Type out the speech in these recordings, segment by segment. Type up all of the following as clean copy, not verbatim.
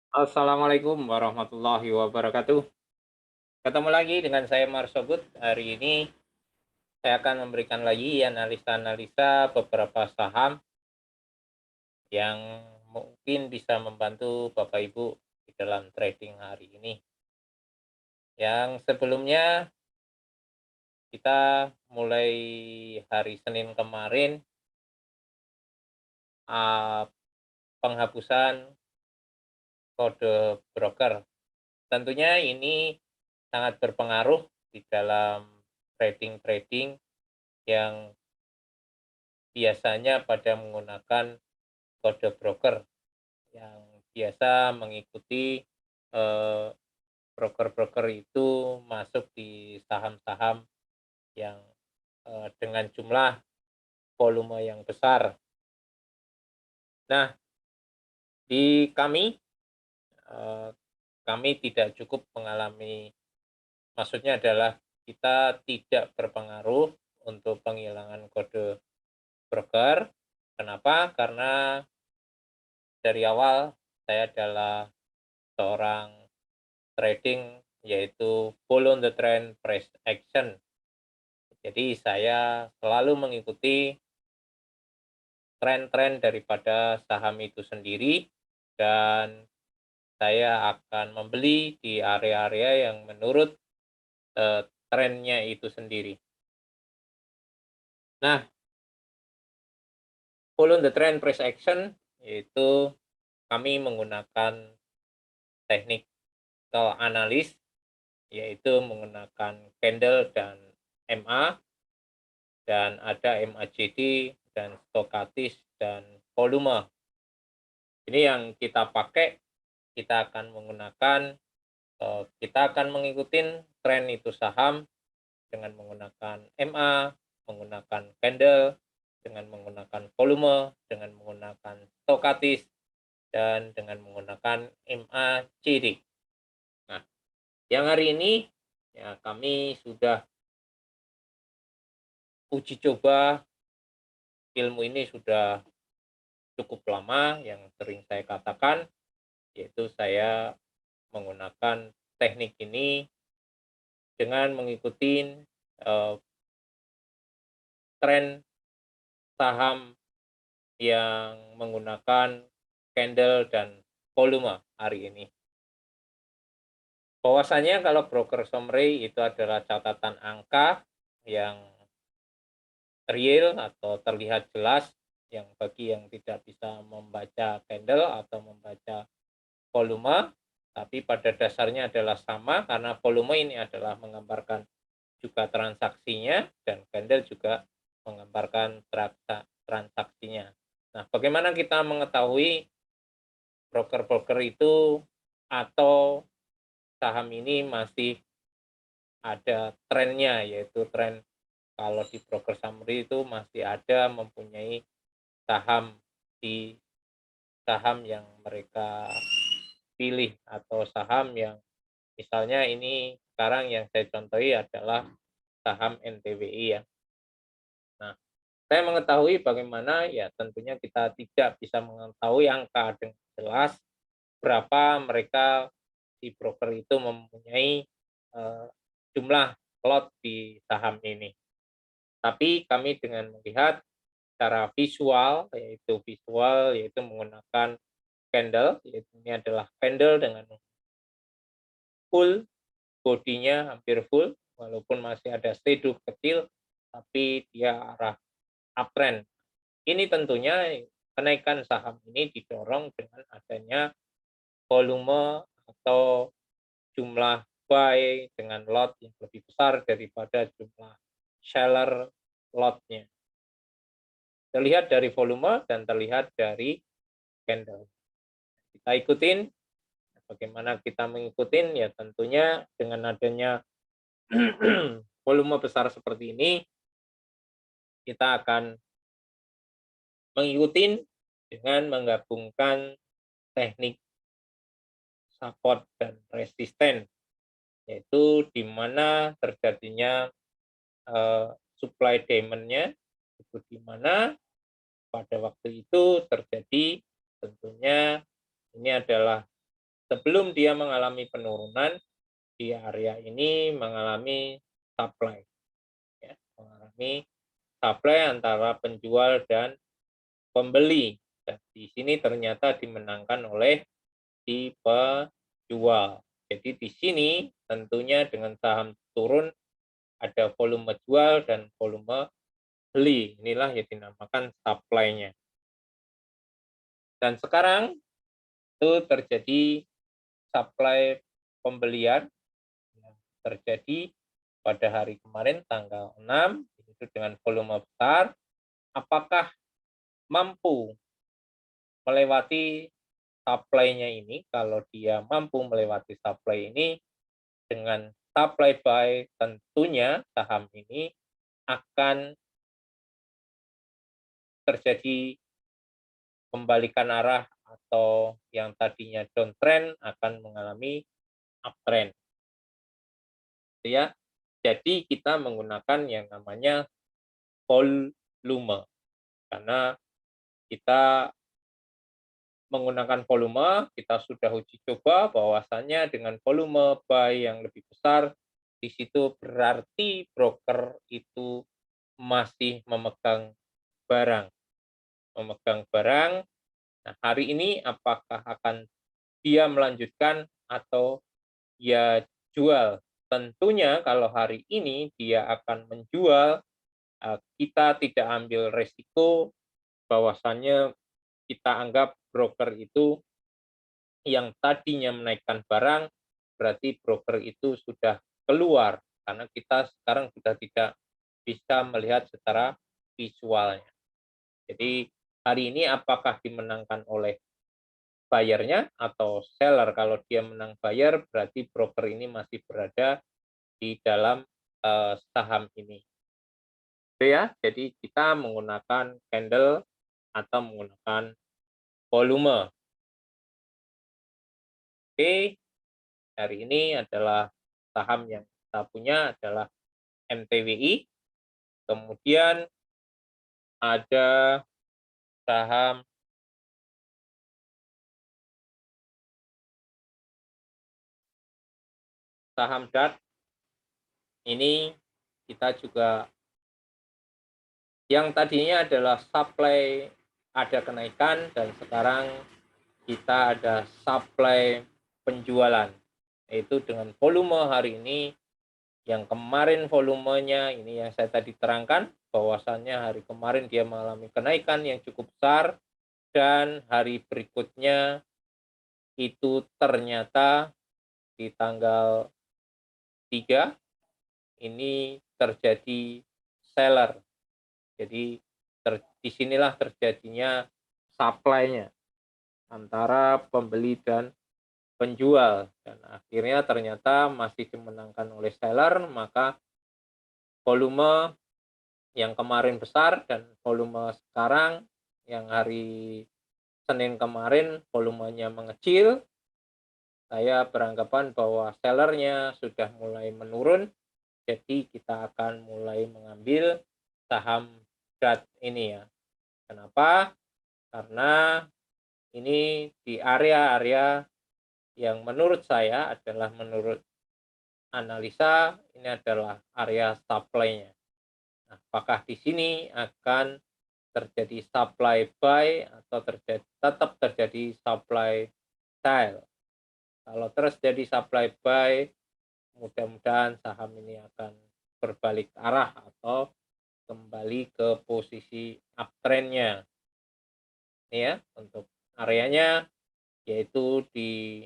Assalamualaikum warahmatullahi wabarakatuh. Ketemu lagi dengan saya Marsobut. Hari ini saya akan memberikan lagi analisa-analisa beberapa saham yang mungkin bisa membantu Bapak Ibu di dalam trading hari ini. Yang sebelumnya kita mulai hari Senin kemarin uh, penghapusan kode broker. Tentunya ini sangat berpengaruh di dalam trading-trading yang biasanya pada menggunakan kode broker yang biasa mengikuti eh, broker-broker itu masuk di saham-saham yang dengan jumlah volume yang besar. Nah, di eh, kami tidak cukup mengalami, maksudnya adalah kita tidak berpengaruh untuk penghilangan kode broker. Kenapa? Karena dari awal saya adalah seorang trading, yaitu follow the trend price action. Jadi saya selalu mengikuti tren-tren daripada saham itu sendiri dan saya akan membeli di area-area yang menurut trennya itu sendiri. Nah, follow the trend price action yaitu kami menggunakan teknik analis, yaitu menggunakan candle dan MA, dan ada MACD dan stokatis dan volume. Ini yang kita pakai, kita akan menggunakan, kita akan mengikuti tren itu saham dengan menggunakan MA, menggunakan candle, dengan menggunakan volume, dengan menggunakan stokatis, dan dengan menggunakan MACD. Nah, yang hari ini ya kami sudah uji coba ilmu ini sudah cukup lama, yang sering saya katakan, yaitu saya menggunakan teknik ini dengan mengikuti tren saham yang menggunakan candle dan volume hari ini. Bahwasanya kalau broker summary itu adalah catatan angka yang real atau terlihat jelas, yang bagi yang tidak bisa membaca candle atau membaca volume, tapi pada dasarnya adalah sama karena volume ini adalah menggambarkan juga transaksinya dan candle juga menggambarkan transaksinya. Nah, bagaimana kita mengetahui broker-broker itu atau saham ini masih ada trennya, yaitu tren kalau di broker summary itu masih ada mempunyai saham di saham yang mereka pilih atau saham yang misalnya ini sekarang yang saya contohi adalah saham NTWI ya. Nah, saya mengetahui bagaimana ya tentunya kita tidak bisa mengetahui angka dengan jelas berapa mereka di broker itu mempunyai jumlah lot di saham ini. Tapi kami dengan melihat secara visual yaitu menggunakan candle, yaitu ini adalah candle dengan full bodinya hampir full, walaupun masih ada shadow kecil, tapi dia arah uptrend. Ini tentunya kenaikan saham ini didorong dengan adanya volume atau jumlah buy dengan lot yang lebih besar daripada jumlah seller lotnya. Terlihat dari volume dan terlihat dari candle. Kita ikutin, bagaimana kita mengikutin ya tentunya dengan adanya volume besar seperti ini, kita akan mengikuti dengan menggabungkan teknik support dan resisten, yaitu di mana terjadinya supply demand-nya, itu di mana pada waktu itu terjadi tentunya ini adalah sebelum dia mengalami penurunan, di area ini mengalami supply, ya, mengalami supply antara penjual dan pembeli. Dan di sini ternyata dimenangkan oleh si penjual. Jadi di sini tentunya dengan saham turun ada volume jual dan volume beli. Inilah yang dinamakan supply-nya. Dan sekarang itu terjadi supply pembelian yang terjadi pada hari kemarin tanggal 6 itu dengan volume besar. Apakah mampu melewati supply-nya ini? Kalau dia mampu melewati supply ini dengan supply buy, tentunya saham ini akan terjadi pembalikan arah atau yang tadinya downtrend akan mengalami uptrend, gitu ya. Jadi kita menggunakan yang namanya volume, karena kita menggunakan volume, kita sudah uji coba bahwasannya dengan volume buy yang lebih besar, di situ berarti broker itu masih memegang barang. Memegang barang. Nah, hari ini apakah akan dia melanjutkan atau dia jual? Tentunya kalau hari ini dia akan menjual, kita tidak ambil resiko bahwasannya kita anggap broker itu yang tadinya menaikkan barang, berarti broker itu sudah keluar, karena kita sekarang sudah tidak bisa melihat secara visualnya. Jadi hari ini apakah dimenangkan oleh buyer-nya atau seller? Kalau dia menang buyer, berarti broker ini masih berada di dalam saham ini. Itu ya, jadi kita menggunakan candle atau menggunakan volume. Oke, hari ini adalah saham yang kita punya adalah MTWI, kemudian ada saham saham DAT. Ini kita juga yang tadinya adalah supply ada kenaikan dan sekarang kita ada supply penjualan, yaitu dengan volume hari ini yang kemarin volumenya ini yang saya tadi terangkan bahwasannya hari kemarin dia mengalami kenaikan yang cukup besar dan hari berikutnya itu ternyata di tanggal 3 ini terjadi seller. Jadi disinilah terjadinya supply-nya antara pembeli dan penjual, dan akhirnya ternyata masih dimenangkan oleh seller, maka volume yang kemarin besar dan volume sekarang yang hari Senin kemarin volumenya mengecil, saya beranggapan bahwa sellernya sudah mulai menurun, jadi kita akan mulai mengambil saham DAT ini ya. Kenapa? Karena ini di area-area yang menurut saya adalah menurut analisa ini adalah area supply-nya. Nah, apakah di sini akan terjadi supply buy atau tetap terjadi supply sell? Kalau terjadi supply buy, mudah-mudahan saham ini akan berbalik arah atau kembali ke posisi uptrend-nya. Ini ya, untuk areanya yaitu di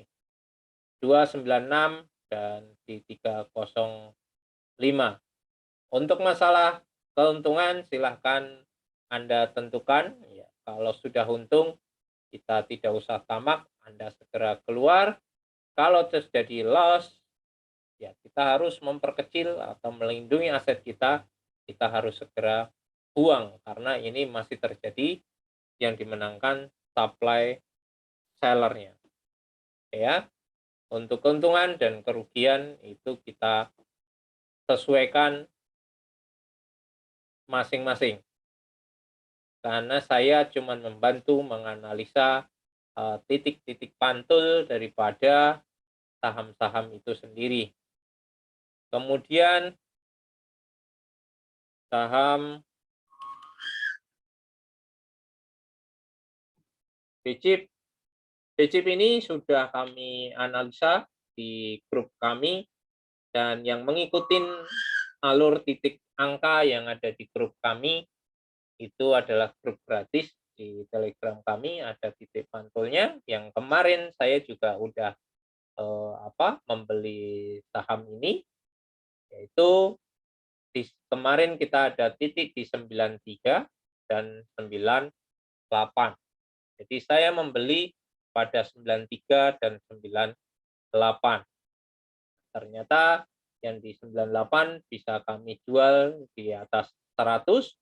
296 dan di 305. Untuk masalah keuntungan silahkan Anda tentukan ya. Kalau sudah untung kita tidak usah tamak, Anda segera keluar. Kalau terjadi loss ya kita harus memperkecil atau melindungi aset kita, kita harus segera buang karena ini masih terjadi yang dimenangkan supply sellernya. Ya, untuk keuntungan dan kerugian itu kita sesuaikan masing-masing. Karena saya cuma membantu menganalisa titik-titik pantul daripada saham-saham itu sendiri. Kemudian saham BCIP. BCIP ini sudah kami analisa di grup kami, dan yang mengikuti alur titik angka yang ada di grup kami itu adalah grup gratis di Telegram kami, ada titik pantulnya. Yang kemarin saya juga udah membeli saham ini, yaitu kemarin kita ada titik di 93 dan 98. Jadi saya membeli pada 93 dan 98. Ternyata yang di 98 bisa kami jual di atas 100,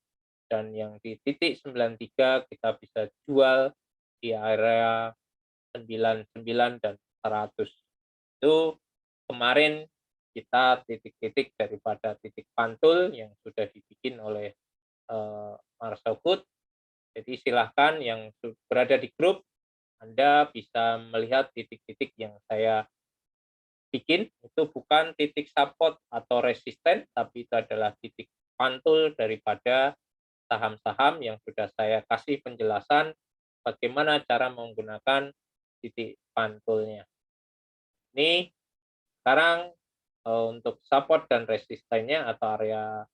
dan yang di titik 93 kita bisa jual di area 99 dan 100. Itu kemarin kita titik-titik daripada titik pantul yang sudah dibikin oleh Marshall Good. Jadi silahkan yang berada di grup, Anda bisa melihat titik-titik yang saya bikin. Itu bukan titik support atau resisten, tapi itu adalah titik pantul daripada saham-saham yang sudah saya kasih penjelasan bagaimana cara menggunakan titik pantulnya. Ini sekarang untuk support dan resistennya atau area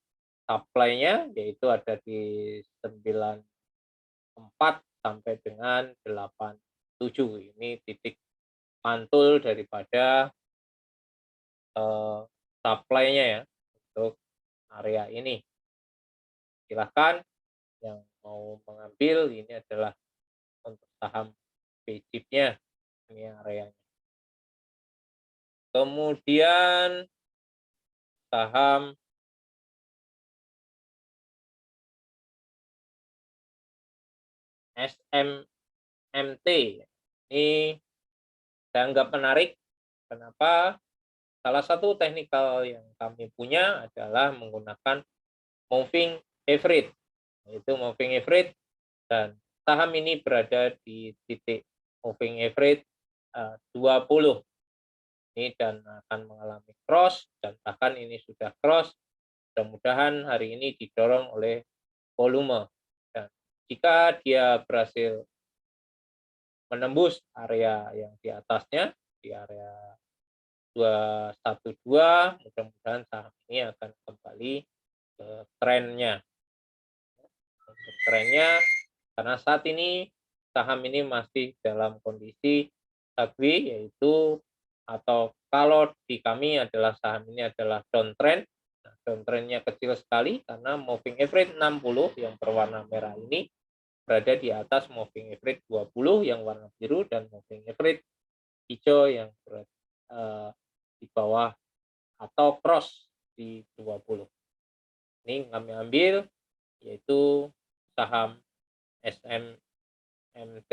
supply-nya yaitu ada di 94 sampai dengan 87. Ini titik pantul daripada supply-nya ya untuk area ini. Silahkan yang mau mengambil, ini adalah untuk saham BCIP-nya, ini areanya. Kemudian saham SMMT, ini saya anggap menarik. Kenapa? Salah satu teknikal yang kami punya adalah menggunakan moving average, yaitu moving average, dan saham ini berada di titik moving average 20 ini, dan akan mengalami cross, dan bahkan ini sudah cross. Mudah-mudahan hari ini didorong oleh volume, dan jika dia berhasil menembus area yang di atasnya di area 212, mudah-mudahan saham ini akan kembali ke trennya. Untuk trennya, karena saat ini saham ini masih dalam kondisi sideways, yaitu atau kalau di kami adalah saham ini adalah downtrend. Nah, downtrendnya kecil sekali karena moving average 60 yang berwarna merah ini berada di atas moving average 20 yang warna biru, dan moving average hijau yang di bawah atau cross di 20. Ini kami ambil yaitu saham SMMT.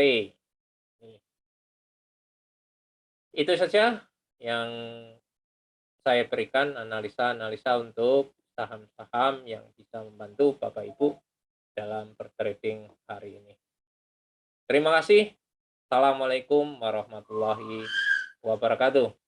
Itu saja yang saya berikan analisa-analisa untuk saham-saham yang bisa membantu Bapak Ibu dalam bertrading hari ini. Terima kasih. Assalamualaikum warahmatullahi wabarakatuh.